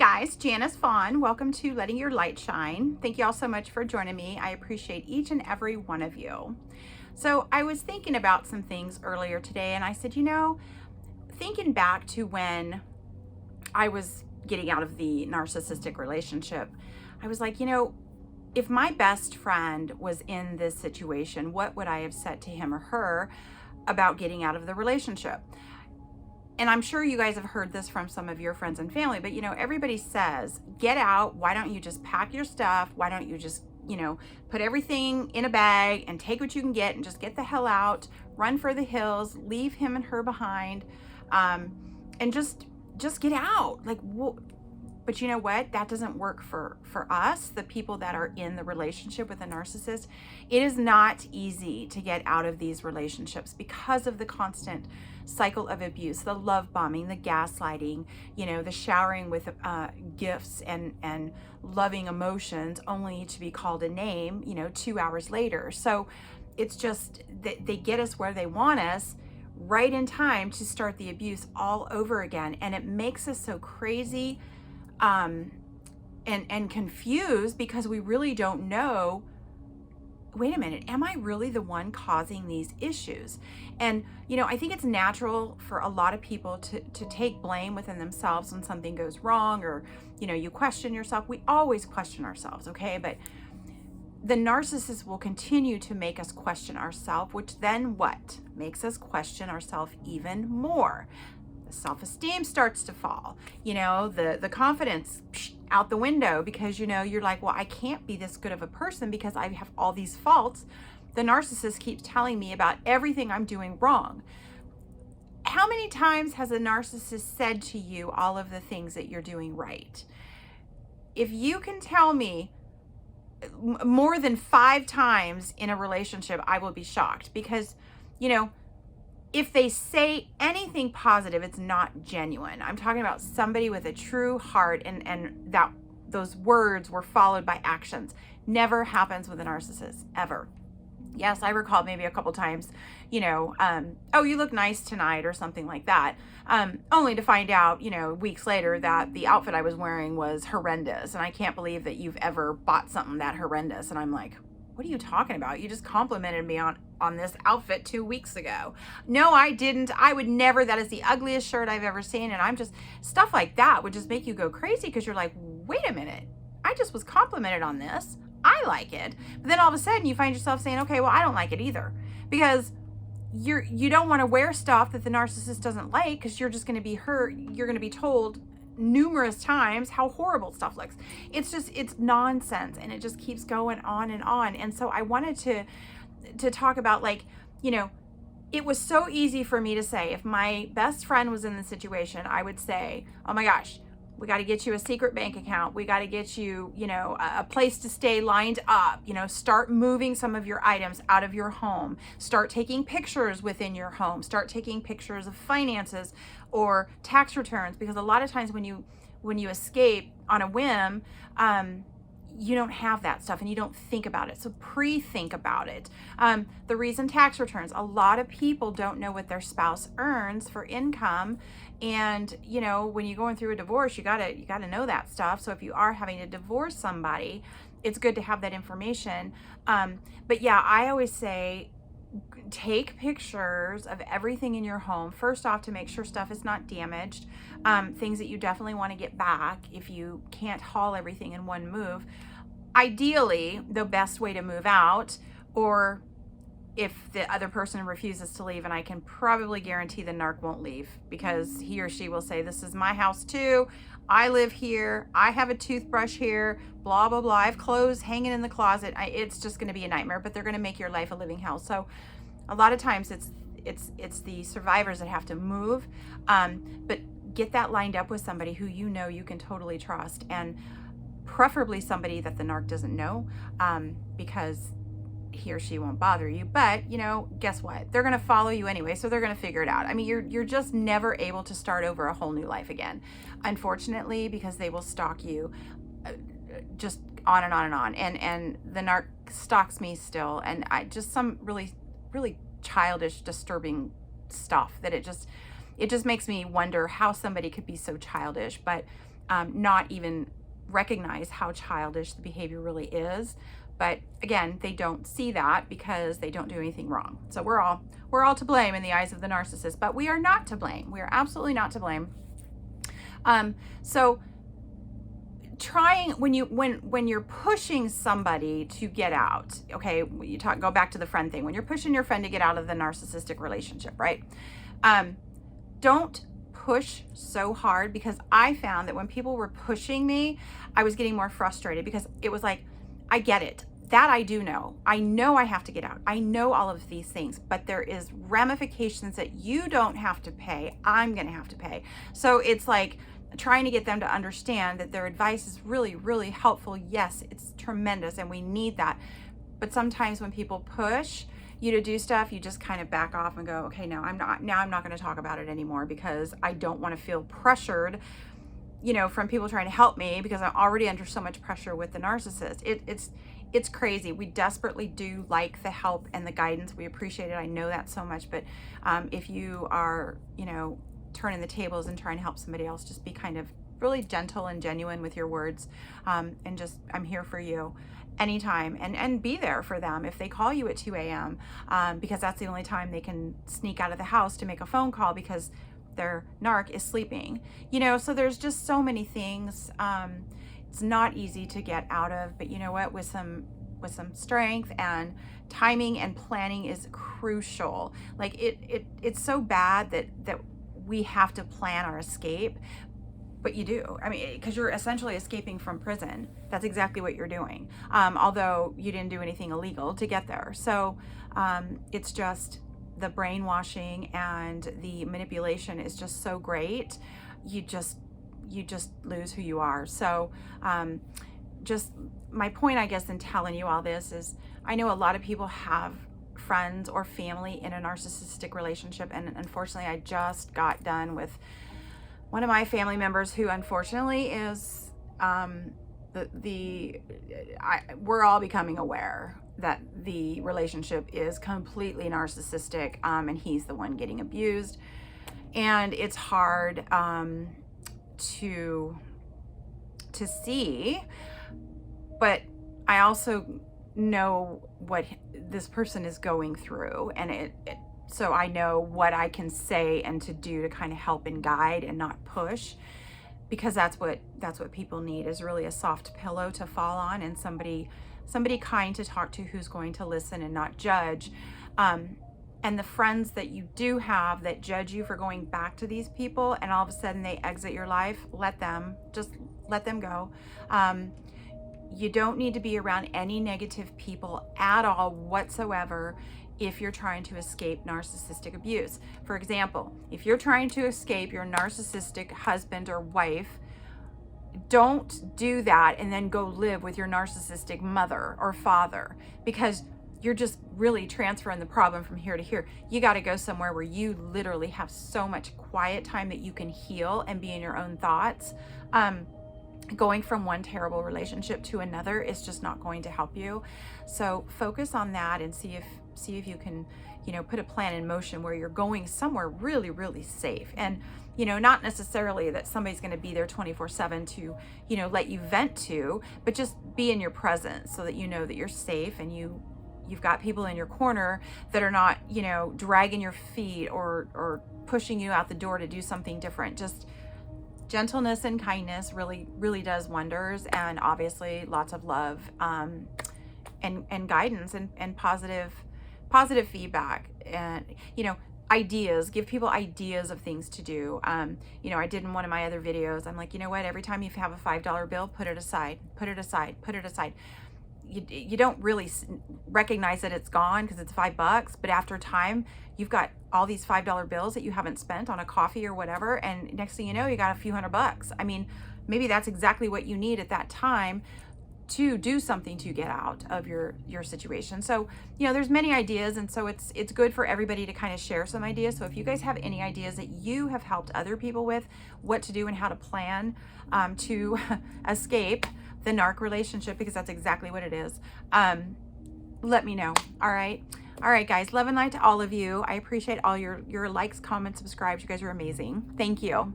guys, Janice Vaughn. Welcome to Letting Your Light Shine. Thank you all so much for joining me. I appreciate each and every one of you. So I was thinking about some things earlier today, and I said, thinking back to when I was getting out of the narcissistic relationship, I was like, if my best friend was in this situation, what would I have said to him or her about getting out of the relationship? And I'm sure you guys have heard this from some of your friends and family, but everybody says, get out. Why don't you just pack your stuff? Why don't you just, put everything in a bag and take what you can get and just get the hell out, run for the hills, leave him and her behind, and just get out. But you know what? That doesn't work for us, the people that are in the relationship with a narcissist. It is not easy to get out of these relationships because of the constant cycle of abuse, the love bombing, the gaslighting, the showering with gifts and loving emotions only to be called a name, 2 hours later. So it's just that they get us where they want us right in time to start the abuse all over again. And it makes us so crazy and confused because we really don't know, wait a minute, am I really the one causing these issues? And, I think it's natural for a lot of people to take blame within themselves when something goes wrong or, you question yourself. We always question ourselves, okay? But the narcissist will continue to make us question ourselves, which then what? Makes us question ourselves even more. Self-esteem starts to fall, the confidence out the window because you're like, well, I can't be this good of a person because I have all these faults. The narcissist keeps telling me about everything I'm doing wrong. How many times has a narcissist said to you all of the things that you're doing right? If you can tell me more than 5 times in a relationship, I will be shocked because, if they say anything positive, it's not genuine. I'm talking about somebody with a true heart and that those words were followed by actions. Never happens with a narcissist, ever. Yes, I recall maybe a couple times, oh, you look nice tonight or something like that. Only to find out, weeks later that the outfit I was wearing was horrendous. And I can't believe that you've ever bought something that horrendous. And I'm like, what are you talking about? You just complimented me on this outfit 2 weeks ago. No, I didn't. I would never. That is the ugliest shirt I've ever seen. And I'm just, stuff like that would just make you go crazy because you're like, wait a minute. I just was complimented on this. I like it. But then all of a sudden you find yourself saying, okay, well, I don't like it either. Because you don't want to wear stuff that the narcissist doesn't like because you're just going to be hurt. You're going to be told numerous times how horrible stuff looks. It's nonsense, and it just keeps going on and on. And so I wanted to talk about, it was so easy for me to say, if my best friend was in the situation, I would say, oh my gosh, we got to get you a secret bank account. We got to get you, a place to stay lined up, start moving some of your items out of your home, start taking pictures within your home, start taking pictures of finances or tax returns, because a lot of times when you escape on a whim, you don't have that stuff and you don't think about it. So pre-think about it. The reason tax returns, a lot of people don't know what their spouse earns for income. And, when you're going through a divorce, you gotta know that stuff. So if you are having to divorce somebody, it's good to have that information. But yeah, I always say, take pictures of everything in your home. First off, to make sure stuff is not damaged. Things that you definitely want to get back if you can't haul everything in one move. Ideally, the best way to move out, or if the other person refuses to leave, and I can probably guarantee the narc won't leave because he or she will say, this is my house too. I live here. I have a toothbrush here, blah, blah, blah. I have clothes hanging in the closet. It's just going to be a nightmare, but they're going to make your life a living hell. So a lot of times it's the survivors that have to move. But get that lined up with somebody who you can totally trust, and preferably somebody that the narc doesn't know, because he or she won't bother you. But guess what? They're going to follow you anyway, so they're going to figure it out. I mean, you're just never able to start over a whole new life again, unfortunately, because they will stalk you just on and on and on. And the narc stalks me still, and I just some really, really childish, disturbing stuff that it just makes me wonder how somebody could be so childish. But not even recognize how childish the behavior really is. But again, they don't see that because they don't do anything wrong. So we're all to blame in the eyes of the narcissist, but we are not to blame. We are absolutely not to blame. So trying when you're pushing somebody to get out, okay, go back to the friend thing. When you're pushing your friend to get out of the narcissistic relationship, right? Don't push so hard, because I found that when people were pushing me, I was getting more frustrated, because it was like, I get it. That I do know. I know I have to get out. I know all of these things, but there is ramifications that you don't have to pay. I'm going to have to pay. So it's like trying to get them to understand that their advice is really, really helpful. Yes, it's tremendous and we need that. But sometimes when people push you to do stuff, you just kind of back off and go, okay, I'm not going to talk about it anymore, because I don't want to feel pressured, from people trying to help me, because I'm already under so much pressure with the narcissist. It's crazy. We desperately do like the help and the guidance. We appreciate it. I know that so much. But if you are, turning the tables and trying to help somebody else, just be kind of really gentle and genuine with your words. And just, I'm here for you anytime, and be there for them if they call you at 2 a.m. Because that's the only time they can sneak out of the house to make a phone call, because their narc is sleeping. So there's just so many things. It's not easy to get out of, but you know what, with some strength and timing and planning is crucial. Like it's so bad that we have to plan our escape, but you do. I mean, because you're essentially escaping from prison. That's exactly what you're doing. Although you didn't do anything illegal to get there. So it's just the brainwashing and the manipulation is just so great. You just lose who you are. So just my point, I guess, in telling you all this is, I know a lot of people have friends or family in a narcissistic relationship, and unfortunately I just got done with one of my family members who unfortunately is we're all becoming aware that the relationship is completely narcissistic, and he's the one getting abused, and it's hard to see, but I also know what this person is going through, and so I know what I can say and to do to kind of help and guide and not push, because that's what people need, is really a soft pillow to fall on, and somebody kind to talk to, who's going to listen and not judge. And the friends that you do have that judge you for going back to these people, and all of a sudden they exit your life, let them go. You don't need to be around any negative people at all whatsoever if you're trying to escape narcissistic abuse. For example, if you're trying to escape your narcissistic husband or wife, don't do that and then go live with your narcissistic mother or father, because you're just really transferring the problem from here to here. You got to go somewhere where you literally have so much quiet time that you can heal and be in your own thoughts. Going from one terrible relationship to another is just not going to help you. So focus on that and see if you can, put a plan in motion where you're going somewhere really, really safe. And, not necessarily that somebody's going to be there 24/7 to, let you vent to, but just be in your presence so that you know that you're safe, and you've got people in your corner that are not, dragging your feet or pushing you out the door to do something different. Just gentleness and kindness really, really does wonders. And obviously lots of love, and guidance and positive feedback, and, ideas. Give people ideas of things to do. I did in one of my other videos, I'm like, every time you have a $5 bill, put it aside. You don't really recognize that it's gone because it's $5, but after time, you've got all these $5 bills that you haven't spent on a coffee or whatever, and next thing you know, you got a few $100. I mean, maybe that's exactly what you need at that time to do something to get out of your situation. So, there's many ideas, and so it's good for everybody to kind of share some ideas. So if you guys have any ideas that you have helped other people with, what to do and how to plan to escape the narc relationship, because that's exactly what it is, let me know. All right, guys, love and light to all of you. I appreciate all your likes, comments, subscribes. You guys are amazing. Thank you.